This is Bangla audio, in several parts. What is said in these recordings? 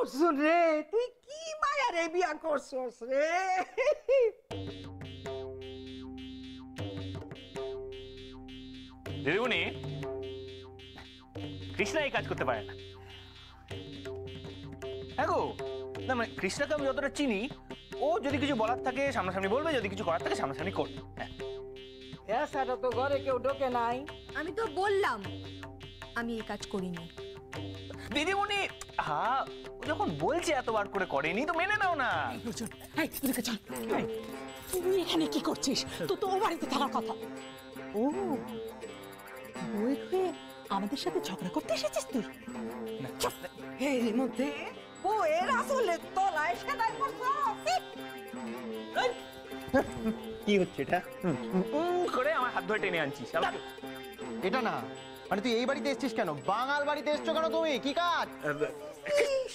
অর্জুন রে, তুই কি মায়ারে বিয়া করছস রে? দিদিমণি, কৃষ্ণা এই কাজ করতে পারে না। হ্যাঁ গো, না মানে কৃষ্ণাকে আমি যতটা চিনি, ও যদি কিছু বলার থাকে সামনাসামনি বলবে, যদি কিছু করার থাকে সামনাসামনি করবে। হ্যাঁ, এছাড়া তো ঘরে কেউ ঢোকে নাই। আমি তো বললাম আমি এই কাজ করিনি। দিদিমণি, হ্যাঁ, ও যখন বলছে এতবার করে করেনি তো মেনে নাও না। তুই এখানে কি করছিস? তো তো ও বাড়িতে থাকার কথা। ও বই হয়ে আমাদের সাথে ঝগড়া করতে এসেছিস তুই? এর মধ্যে ও এর আসলে তলায় সেলাই করছস। কি হচ্ছে এটা? করে আমার হাত ধরে টেনে আনছিস। এটা না, মানে তুই এই বাড়িতে এসেছিস কেন? বাঙাল বাড়িতে এসছো কেন তুমি? কি কাজ?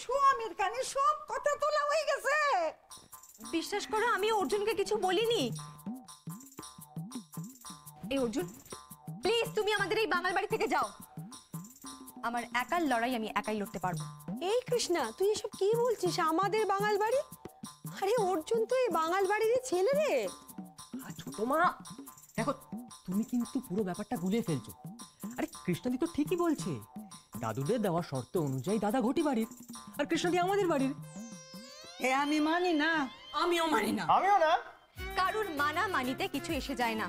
স্বামীর কানে সব কথা তোলা হয়ে গেছে। বিশ্বাস করো, আমি অর্জুনকে কিছু বলিনি। এই অর্জুন, প্লিজ তুমি আমাদের এই বাঙাল বাড়ি থেকে যাও। আমার একার লড়াই আমি একাই লড়তে পারবো। এই কৃষ্ণা, তুই এসব কি বলছিস? আমাদের বাঙাল বাড়ি? আরে অর্জুন তো এই বাঙাল বাড়ির ছেলে রে। ছোট মা, দেখো তুমি কিন্তু পুরো ব্যাপারটা গুলিয়ে ফেলছো। আরে কৃষ্ণাদি তো ঠিকই বলছে, দাদুদের দেওয়া শর্ত অনুযায়ী দাদা ঘটি বাড়ির, আর কৃষ্ণাদি আমাদের বাড়ির। এ আমি মানি না। আমিও মানি না। আমিও না। কারুর মানা মানিতে কিছু এসে যায় না,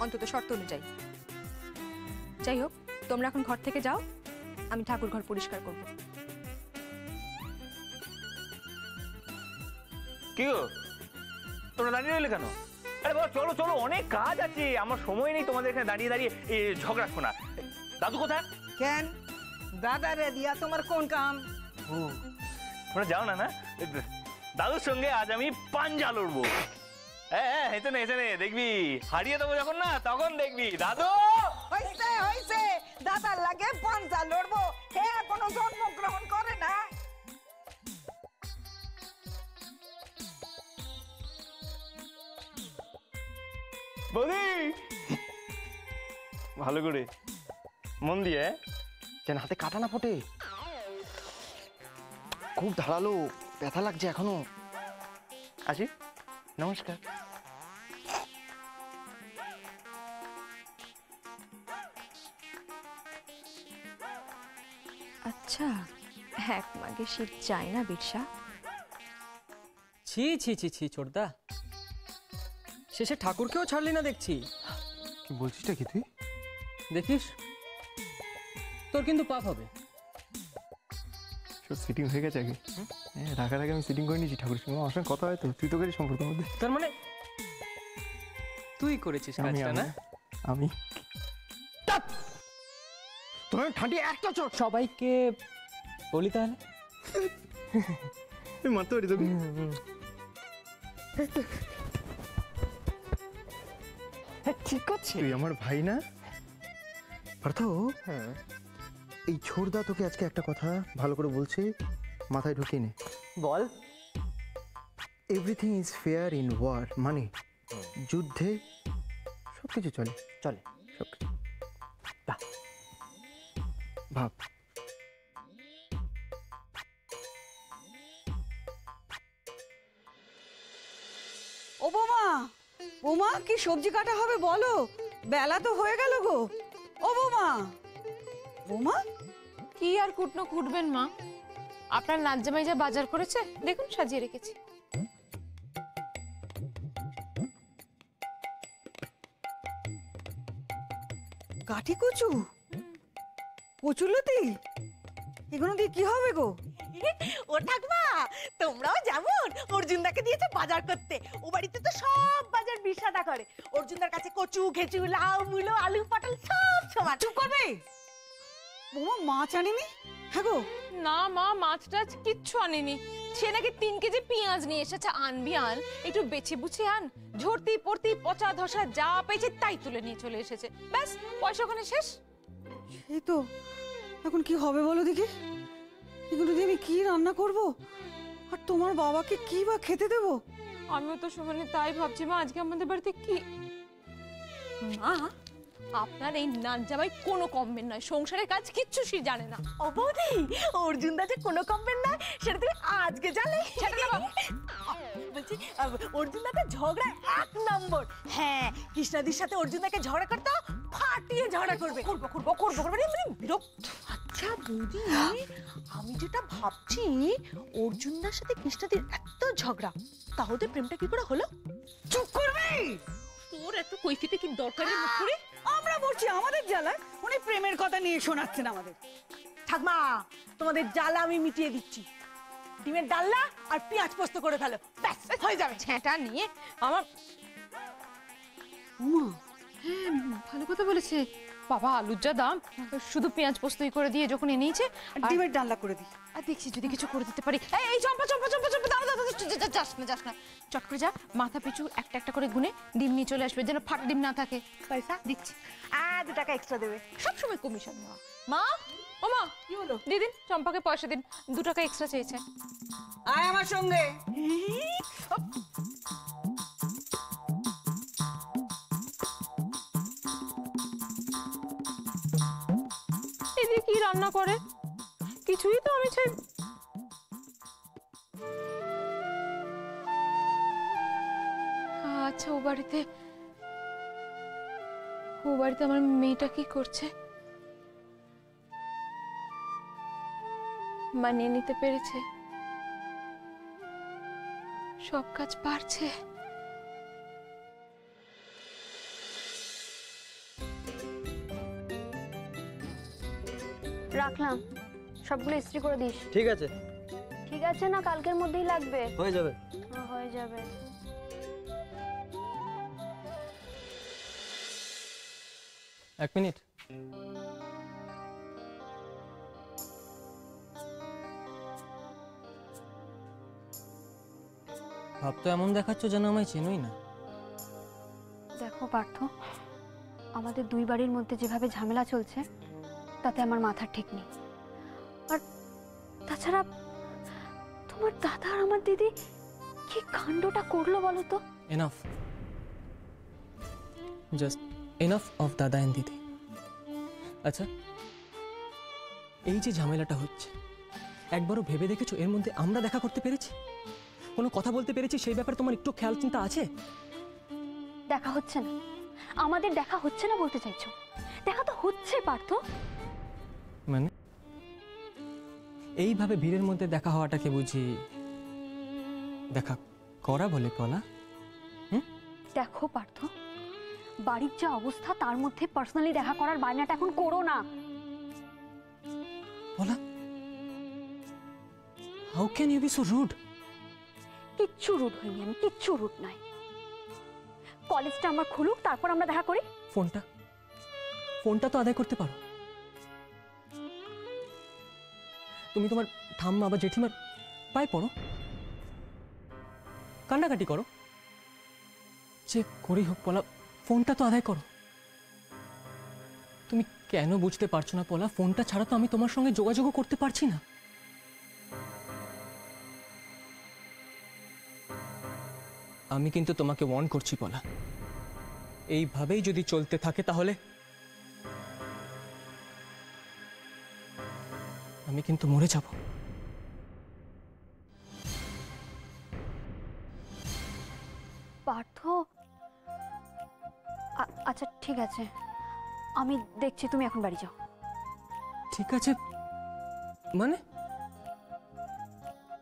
অন্তত শর্ত অনুযায়ী। যাই হোক, তোমরা এখন ঘর থেকে যাও, আমি ঠাকুর ঘর পরিষ্কার করব। কি গো, তোমরা দাঁড়িয়ে রইলে কেন? আরে বাবা, চলো চলো, অনেক কাজ আছে, আমার সময় নেই তোমাদের এখানে দাঁড়িয়ে দাঁড়িয়ে ঝগড়া শোনা। দাদু কোথায়? কেন দাদারে দিয়া তোমার কোন কাম? ও, তোমরা যাও না? না, দাদুর সঙ্গে আজ আমি পাঞ্জা লড়বো। হ্যাঁ, হেঁটে নে হেঁটে নে, দেখবি হারিয়ে দেবো যখন, না তখন দেখবি। দাদু হইছে হইছে, দাদার লাগে পাঞ্জা লড়বো। হে এখনো জন্মগ্রহণ করে না। বৌদি, ভালো করে মন দিয়ে, যেন হাতে কাটা না ফোটে। খুব ধারালো, ব্যথা লাগছে এখনো। আসি, নমস্কার। আচ্ছা, এক মাগে শীত চায় না বিরসা? ছি ছি ছি ছি ছোটদা, শেষে ঠাকুরকেও ছাড়লি না দেখছি। কি বলছিসটা কি তুই? দেখিস তোর কিন্তু পাপ হবে। সিটিং হয়ে গেছে আগে? হ্যাঁ, রাখার আগে আমি সিটিং করে নিয়েছি ঠাকুরের সঙ্গে। আমার সঙ্গে কথা হয় তো, তুই তো করিস সম্পর্কের মধ্যে। তার মানে তুই করেছিস কাজটা? না আমি তোমার ঠান্ডি একটা চোট। সবাইকে বলি তাহলে। তুই মারতে পারি তোকে? ঠিক আছে, তুই আমার ভাই না? পার্থ, হ্যাঁ, এই ছোড়দা তোকে আজকে একটা কথা ভালো করে বলছে, মাথায় ঢুকিয়ে নে। বল। Everything is fair in war, মানে যুদ্ধে সবকিছু চলে। চলে সবকিছু। ভাব, ও বৌমা, বৌমা কি সবজি কাটা হবে বলো? বেলা তো হয়ে গেল গো। ও বৌমা, বৌমা কি আর কুটনো কুটবেন মা, আপনার নাজ্জামাই যা বাজার করেছে দেখুন সাজিয়ে রেখেছি। কাঠি কচু, কচুলতি, এগুলো দিয়ে কি হবে গো? ও ঠাকুমা, তোমরাও যেমন অর্জুনদাকে দিয়েছে বাজার করতে, ও বাড়িতে তো সব বাজার বিশাদা করে। অর্জুনদার কাছে কচু, ঘেঁচু, লাউ, মূলো, আলু, পটল সব সমান। চুপ করবে বৌমা, মাছ আনিনি? হ্যাঁ গো। না মা, মাছ টাছ কিচ্ছু আনেনি। সে নাকি 3 কেজি পেঁয়াজ নিয়ে এসেছে। আনবি আন, একটু বেছে বুঝে আন। ঝরতি পড়তি পচা ধসা যা পেয়েছে তাই তুলে নিয়ে চলে এসেছে, ব্যাস পয়সা ওখানে শেষ। এই তো, এখন কি হবে বলো দেখি? এগুলো দিয়ে আমি কি রান্না করব, আর তোমার বাবাকে কি বা খেতে দেব? আমিও তো সমানে তাই ভাবছি মা, আজকে আমাদের বাড়িতে কি। মা, আপনার এই নাজ্জামাই কোনো কমবেন নয়, সংসারের কাজ কিচ্ছু সে জানে না। ও বৌদি, অর্জুনদা যে কোনো কমবেন না সেটা তুমি আজকে জালে বলছি অর্জুন দাকে ঝগড়া 1 নম্বর। হ্যাঁ, কৃষ্ণাদির সাথে অর্জুন দাকে ঝগড়া করতে ফাটিয়ে ঝগড়া করবে, করবো মানে বিরক্ত। আচ্ছা বৌদি, আমি যেটা ভাবছি, অর্জুনদার সাথে কৃষ্ণাদির এত ঝগড়া, তাহলে প্রেমটা কি করে হলো? চুপ করবে। তোর এত কৈফিতে কি দরকারের মুখ করে? আমরা বলছি আমাদের জ্বালায় উনি প্রেমের কথা নিয়ে শোনাচ্ছেন আমাদের। ঠাকমা, তোমাদের জ্বালা আমি মিটিয়ে দিচ্ছি। ডিমের ডালনা আর পেঁয়াজ পোস্ত করে ফেলো, ব্যাস হয়ে যাবে। ছেঁটা নিয়ে আমার হ্যাঁ, ভালো কথা বলেছে বাবা। আলুর যা দাম, শুধু পেঁয়াজ পোস্তই করে দিয়ে যখন এনেছে, ডিমের ডালনা করে দিই। আর দেখছি যদি কিছু করে দিতে পারি। এই চম্পা চম্পা চম্পা চম্পা, দাঁড়া দাঁড়া, যাস না, চট করে যা, মাথা পিছু একটা একটা করে গুনে ডিম নিয়ে চলে আসবে, যেন ফাটা ডিম না থাকে। পয়সা দিচ্ছি। 2 টাকা এক্সট্রা দেবে। সবসময় কমিশন নেওয়া। মা, ও মা, কি হলো? দিদিন চম্পাকে পয়সা দিন, 2 টাকা এক্সট্রা চেয়েছে। আয় আমার সঙ্গে। এদিকে কি রান্না করে, কিছুই তো আমি চাই। আচ্ছা, ও বাড়িতে আমার মেয়েটা কি করছে? মানিয়ে নিতে পেরেছে, সব কাজ পারছে। রাখলাম, সবগুলো ইস্ত্রি করে দিস। ঠিক আছে, ঠিক আছে না, কালকের মধ্যেই লাগবে? হয়ে যাবে। হয়ে যাবে। এক মিনিট। ভাব তো এমন দেখাচ্ছ যেন আমায় চেনোই না। দেখো পার্থ, আমাদের 2 বাড়ির মধ্যে যেভাবে ঝামেলা চলছে, তাতে আমার মাথা ঠিক নেই। আর তাছাড়া তোমার দাদা আর আমার দিদি কি কাণ্ডটা করলো বলো তো? এনাফ, জাস্ট এনাফ অফ দাদা এন্ড দিদি। আচ্ছা, এই যে ঝামেলাটা হচ্ছে, একবারও ভেবে দেখেছো এর মধ্যে আমরা দেখা করতে পেরেছি, কোনো কথা বলতে পেরেছি? সেই ব্যাপারে তোমার একটু খেয়াল চিন্তা আছে? দেখা হচ্ছে না, আমাদের দেখা হচ্ছে না বলতে চাইছো? দেখা তো হচ্ছে পার্থ। মানে এইভাবে ভিড়ের মধ্যে দেখা হওয়াটাকে বুঝি দেখা করা বলে পলা? দেখো পার্থ, বাড়ির যা অবস্থা, তার মধ্যে পার্সোনালি দেখা করার বায়নাটা এখন করো না। Pola, how can you be so rude? কিচ্ছু রুড হয়নি আমি, কিচ্ছু রুড নাই। কলেজটা আমার খুলুক, তারপর আমরা দেখা করি। ফোনটা তো আদায় করতে পারো। তুমি তোমার ঠাম্মা বা জেঠিমার পায়ে পড়ো, কান্নাকাটি করো, যে করেই হোক পলা, ফোনটা তো আদায় করো। তুমি কেন বুঝতে পারছো না পলা? ফোনটা ছাড়া তো আমি তোমার সঙ্গে যোগাযোগও করতে পারছি না। আমি কিন্তু তোমাকে ওয়ার্ন করছি পলা, এইভাবেই যদি চলতে থাকে তাহলে আমি কিন্তু মরে যাব। পার্থ, আচ্ছা ঠিক আছে, আমি দেখছি, তুমি এখন বাড়ি যাও। ঠিক আছে মানে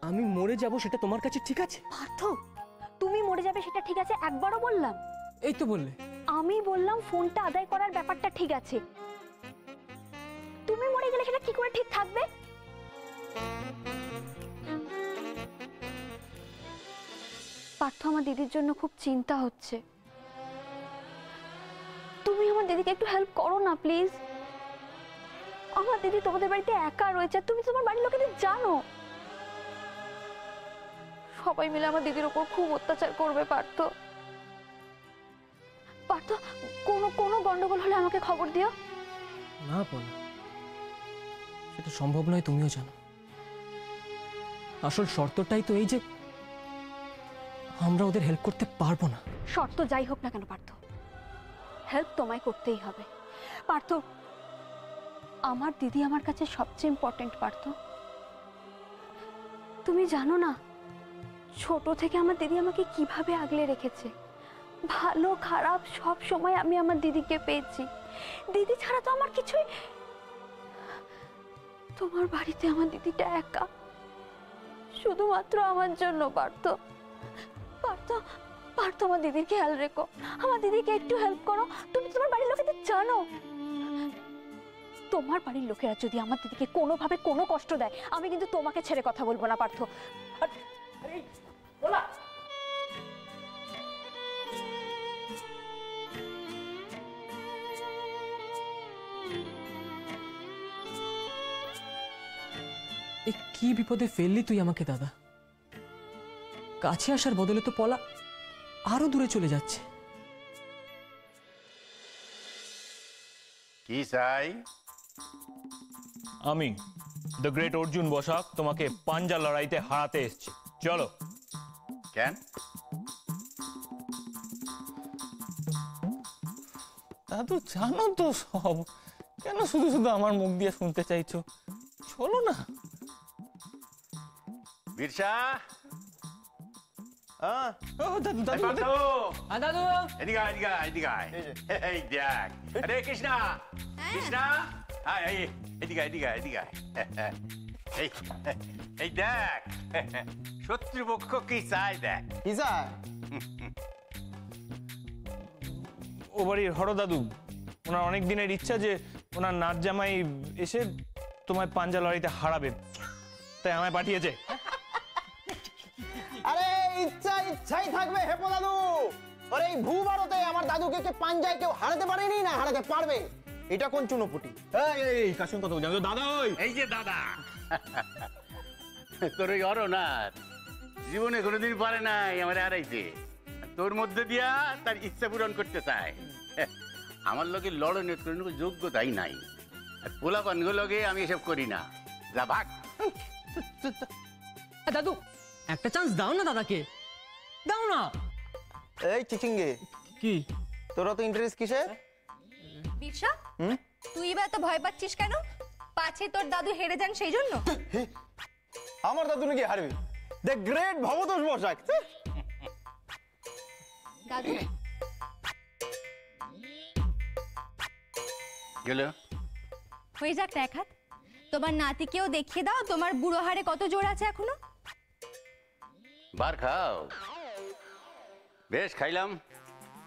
আমি মরে যাব সেটা তোমার কাছে ঠিক আছে? পার্থ, তুমি মরে যাবে সেটা ঠিক আছে একবারও বললাম? এই তো বললে। আমি বললাম ফোনটা আদায় করার ব্যাপারটা ঠিক আছে, তুমি মরে গেলে সেটা কি করে ঠিক থাকবে? পার্থ, আমার দিদির জন্য খুব চিন্তা হচ্ছে, তুমি আমার দিদিকে একটু হেল্প করো না প্লিজ। আমার দিদি তোমাদের বাড়িতে একা রয়েছে, তুমি তোমার বাড়ির লোকেদের জানো, সবাই মিলে আমার দিদির উপর খুব অত্যাচার করবে। পার্থ, কোনো গন্ডগোল হলে আমাকে খবর দিও। না পলা, সেটা সম্ভব নয়, তুমিও জানো। আসল শর্তটাই তো এই যে আমরা ওদের হেল্প করতে পারবো না। শর্ত যাই হোক না কেন পার্থ, হেল্প তোমায় করতেই হবে। পার্থ, আমার দিদি আমার কাছে সবচেয়ে ইম্পর্টেন্ট। পার্থ, তুমি জানো না ছোট থেকে আমার দিদি আমাকে কিভাবে আগলে রেখেছে। ভালো খারাপ সব সময় আমি আমার দিদিকে পেয়েছি। দিদি ছাড়া তো আমার কিছুই। তোমার বাড়িতে আমার দিদিটা একা, শুধুমাত্র আমার জন্য। পারত আমার দিদির খেয়াল রেখো, আমার দিদিকে একটু হেল্প করো। তুমি তোমার বাড়ির লোকেদের জানো, তোমার বাড়ির লোকেরা যদি আমার দিদিকে কোনোভাবে কোনো কষ্ট দেয়, আমি কিন্তু তোমাকে ছেড়ে কথা বলবো না পার্থ। এ কি বিপদে ফেললি তুই আমাকে দাদা? কাছে আসার বদলে তো পলা আরো দূরে চলে যাচ্ছে। কি চাই? আমি দ্য গ্রেট অর্জুন বসাক তোমাকে পাঞ্জা লড়াইতে হারাতে এসেছি, চলো। কেন? দাদু জানো তো সব, কেন শুধু শুধু আমার মুখ দিয়ে শুনতে চাইছো? চলো না। বিরসা, ও দাদু দাদু পার্থ, দাদু এদিকে আয়, এদিকে আয়, এদিকে আয়। এই দেখ, আরে কৃষ্ণা, কৃষ্ণা, আয়, এই, এদিকে আয়, এদিকে আয়, এদিকে আয়। এই দেখ, শত্রুপক্ষ কি চায় দেখ। কি স্যার? ও বাড়ির হর দাদু, ওনার অনেক দিনের ইচ্ছা যে ওনার নাচ জামাই এসে তোমায় পাঞ্জা লড়াইতে হারাবে, তাই আমায় পাঠিয়েছে। আরে ইচ্ছাই থাকবে হেপো দাদু। আরে এই ভূভারতে আমার দাদুকে কে পাঞ্জায় কেউ হারাতে পারেনি, না হারাতে পারবে। এটা কোন চুনোপুটি? এই কাশুন কথা জানো দাদা? এই যে দাদা, তোর ওই অরনাথ জীবনে কোনোদিন পারে নাই আমার হারাইতে, তোর মধ্যে দিয়া তার ইচ্ছা পূরণ করতে চায়। আমার লোকের লড়নের কোনো যোগ্যতাই নাই, আর পোলাপানগুলো লগে আমি এসব করি না। যা ভাগ। দাদু একটা চান্স দাও না দাদাকে, দাও না। এই চিচিঙ্গে, কি তোরা তো ইন্টারেস্ট কিসে? বিরসা, তুই এবার এত ভয় পাচ্ছিস কেন? পাছে তোর দাদু হেরে যান সেই জন্য? আমার দাদু নাকি হারবে? The great Bhabatosh Basak. দাদু গেল হয়ে যাক না এক হাত। তোমার নাতিকেও দেখিয়ে দাও তোমার বুড়ো হাড়ে কত জোর আছে এখনো। বার খাও। বেশ খাইলাম।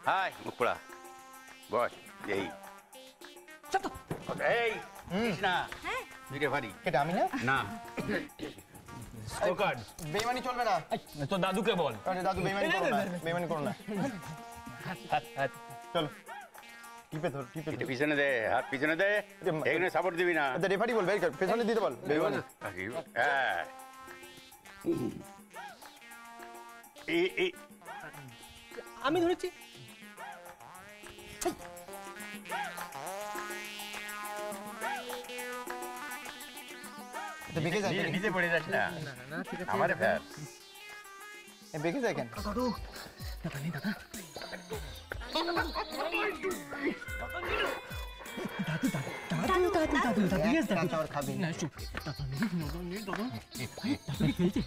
হাই মুখ পোড়া, বস। এই এই কৃষ্ণা, তুই রেফারি। এটা আমি না? না, স্কোরকার্ড বেইমানি চলবে না। তো দাদুকে বল। আরে দাদু বেইমানি করো না, বেইমানি করো না। চলো টিপে ধর, টিপে একটু ধর। পিছনে দে, হাত পিছনে দে, এখানে সাপোর্ট দিবি না। আচ্ছা রেফারি বল, বের কর, পেছনে দিতে বল। বেইমানি। হ্যাঁ, আমি ধরেছি। বেঁকে যায়, নিচে পড়ে যাস না। আমার ফের বেঁকে যায় কেন? দাদু দাদা নেই দাদা। দাদু দাদু দাদু দাদু দাদু দাদু ইয়েস দাদু কাঁচা আর খাবি না চুপ। দাদা নেই দাদা দাদা খেলছে।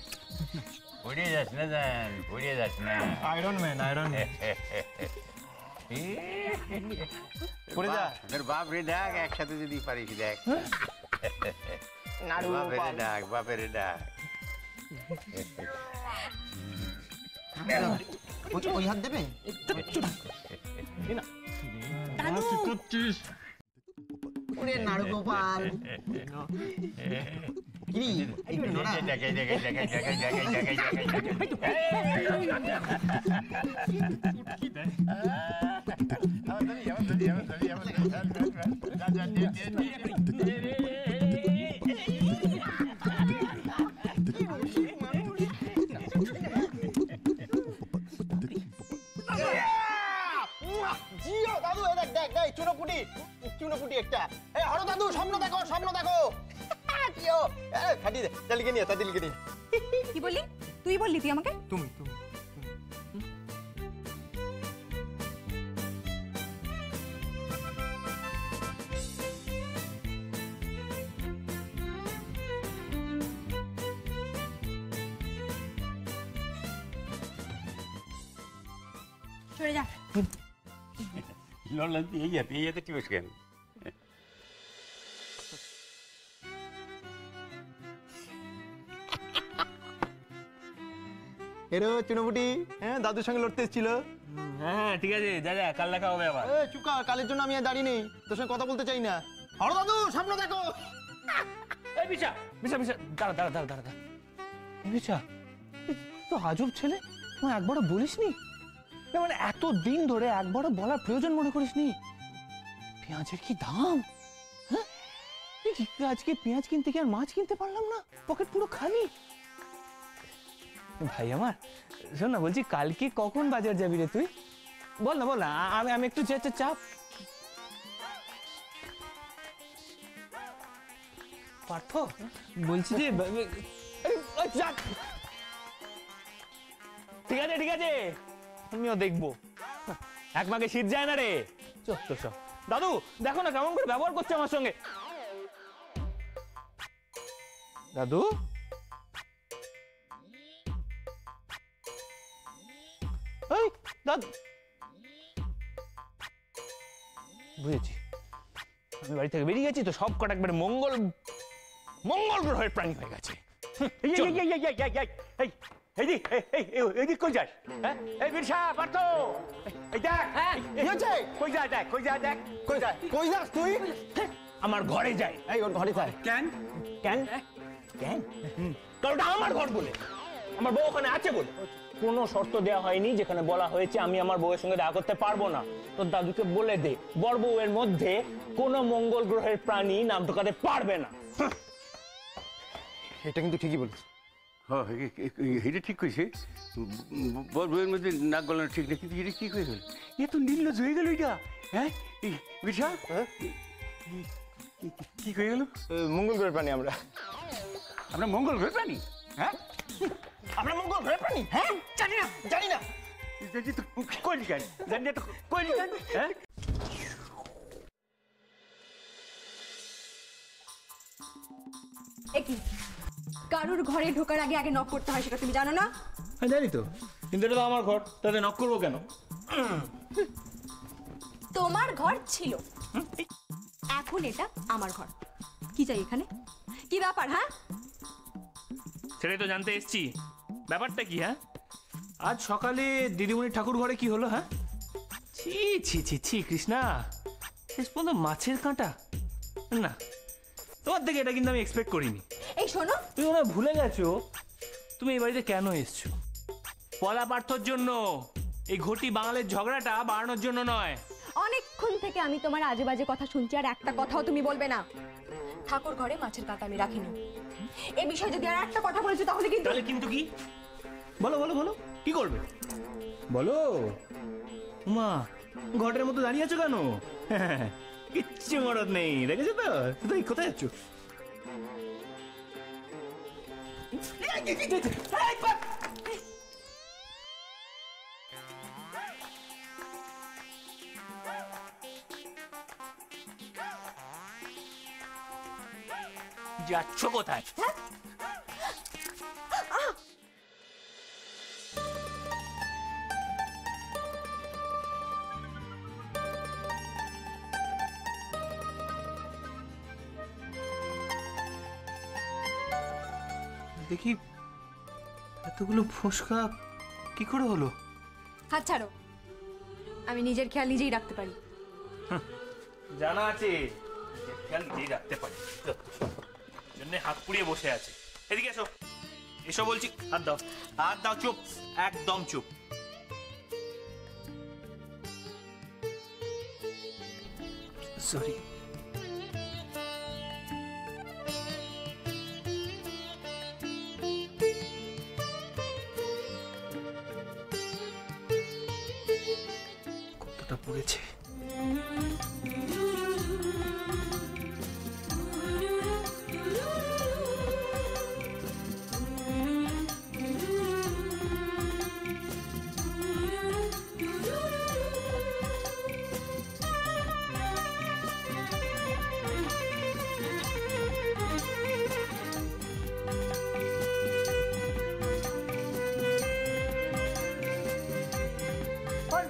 পড়ে যাস না, জান পড়ে যাস না। Iron man, iron man. পড়ে যা। তোর বাপ রে ডাক, একসাথে যদি পারিস দেখ। নাড়ু বাপের ডাক, বাপের ডাক। ওই হাত দেবে? ওরে নাড়ু গোপাল। কিরি একটু নড়া। দেখাই, দেখাই, দেখাই, দেখাই, দেখাই, দেখাই, দেখাই, জিও দাদু, দেখ দেখ দেখ চুনোপুটি, চুনোপুটি একটা। এই হরো দাদু, স্বপ্ন দেখো, স্বপ্ন দেখো। জিও খাটি দে, তালিকে নিয়ে, তালিকে নিয়ে। কি বললি? তুই বললি তুই আমাকে? তুমি তুমি সরে যা। লড়লাম এই যাতে কি বস কেন? এরো চুনোপুটি, হ্যাঁ দাদুর সঙ্গে লড়তে এসেছিল। হ্যাঁ ঠিক আছে, যা যা, কাল দেখা হবে আবার। চুকা, কালের জন্য আমি আর দাঁড়িয়ে নেই, তোর সঙ্গে কথা বলতে চাই না। হর দাদু সামনে দেখো। এই বিশা বিশা বিশা, দাঁড়া দাঁড়া দাঁড়া দাঁড়া। বিশা, তো আজব ছেলে, তুই একবারও বলিসনি? মানে এত দিন ধরে একবারও বলার প্রয়োজন মনে করিসনি? পেঁয়াজের কি দাম, হ্যাঁ? আজকে পেঁয়াজ কিনতে গিয়ে আর মাছ কিনতে পারলাম না, পকেট পুরো খালি। ভাই আমার, শোন না, বলছি কালকে কখন বাজার যাবি রে তুই? বল না বল না, আমি একটু চাপ। পার্থ, বলছি যে ঠিক আছে ঠিক আছে, আমিও দেখবো। এক মাকে শীত যায় না রে। চল দাদু, দেখো না কেমন করে ব্যবহার করছে আমার সঙ্গে। দাদু, এই দাদু, বুঝেছি, আমি বাড়ি থেকে বেরিয়ে গেছি তো সব কটা একবারে মঙ্গল গ্রহের প্রাণী হয়ে গেছে। এইদিক কই যাস? এই বিরসা, পার্থ, এই দেখ, কই যা দেখ, কই যা দেখ, কই যাস তুই? আমার ঘরে যাই। এই ওর ঘরে যাই। কেন কেন কেন? কারণ ওটা আমার ঘর বলে, আমার বউ ওখানে আছে বলে। কোনো শর্ত দেওয়া হয়নি যেখানে বলা হয়েছে আমি আমার বউয়ের সঙ্গে দেখা করতে পারবো না। তোর দাদুকে বলে দে, বড় বউয়ের মধ্যে কোনো মঙ্গল গ্রহের প্রাণী নাম ঢোকাতে পারবে না। এটা কিন্তু ঠিকই বলিস। হ্যাঁ, এটা ঠিক কইছে। বর বউয়ের মধ্যে নাক গলানো ঠিক নেই, কিন্তু এটা কি হয়ে গেল? এ তো নির্লজ্জ হয়ে গেল এটা। হ্যাঁ বিশা, কি হয়ে গেল? মঙ্গল গ্রহের প্রাণী আমরা। আমরা মঙ্গল গ্রহের প্রাণী? হ্যাঁ, আমরা মঙ্গল গ্রহের প্রাণী? হ্যাঁ, জানি না কইলি কেন? জানি না তো কইলি কেন? হ্যাঁ, একই কারুর ঘরে ঢোকার আগে আগে নক করতে হয়, সেটা তুমি জানো না? হ্যাঁ জানি তো, কিন্তু এটা তো আমার ঘর, তাতে নক করবো কেন? তোমার ঘর ছিল, এখন এটা আমার ঘর। কি চাই এখানে? কি ব্যাপার? হ্যাঁ, সেটাই তো জানতে এসছি, ব্যাপারটা কি? হ্যাঁ, আজ সকালে দিদিমণি ঠাকুর ঘরে কি হলো? হ্যাঁ, ছি ছি ছি ছি কৃষ্ণা, শেষ পর্যন্ত মাছের কাঁটা। না, তোমার থেকে এটা কিন্তু আমি এক্সপেক্ট করিনি। এই শোনো, তুমি মনে হয় ভুলে গেছো তুমি এই বাড়িতে কেন এসছো। পলা পার্থর জন্য, এই ঘটি বাঙালির ঝগড়াটা বাড়ানোর জন্য নয়। অনেকক্ষণ থেকে আমি তোমার আজে বাজে কথা শুনছি, আর একটা কথাও তুমি বলবে না। ঠাকুর ঘরে মাছের কাঁটা আমি রাখিনি। এই বিষয়ে যদি আর একটা কথা বলেছো তাহলে কিন্তু। তাহলে কিন্তু কি? বলো বলো বলো, কি করবে বলো। মা, ঘটের মতো দাঁড়িয়ে আছো কেন? কিচ্ছু মরদ নেই, দেখেছো তো? তুই কোথায় যাচ্ছ? যাচ্ছ কোথায়? দেখি এতগুলো ফোসকা কি করে হলো? হাত ছাড়ো, আমি নিজের খেয়াল নিজেই রাখতে পারি। জানা আছে খেয়াল নিজেই রাখতে পারি, জন্য হাত পুড়িয়ে বসে আছে। এদিকে এসো, এসো বলছি। হাত দাও, হাত দাও। চুপ, একদম চুপ। সরি। কতটা পড়েছে?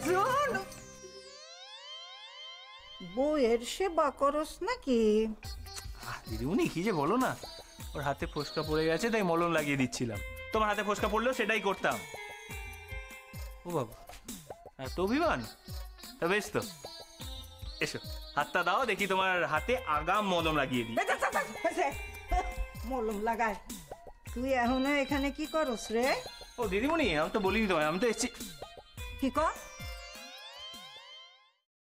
অর্জুন, বউয়ের সেবা করস নাকি? দিদিমণি কি যে বলো না, ওর হাতে ফোসকা পড়ে গেছে তাই মলম লাগিয়ে দিচ্ছিলাম। তোমার হাতে ফোসকা পড়লেও সেটাই করতাম। ও বাবা, এত অভিমান? তা বেশ তো, এসো হাতটা দাও দেখি তোমার হাতে আগাম মলম লাগিয়ে দিই। মলম লাগায়? তুই এখনো এখানে কি করস রে? ও দিদিমণি, আমি তো বলিনি তোমায়, আমি তো এসেছি। কি কর?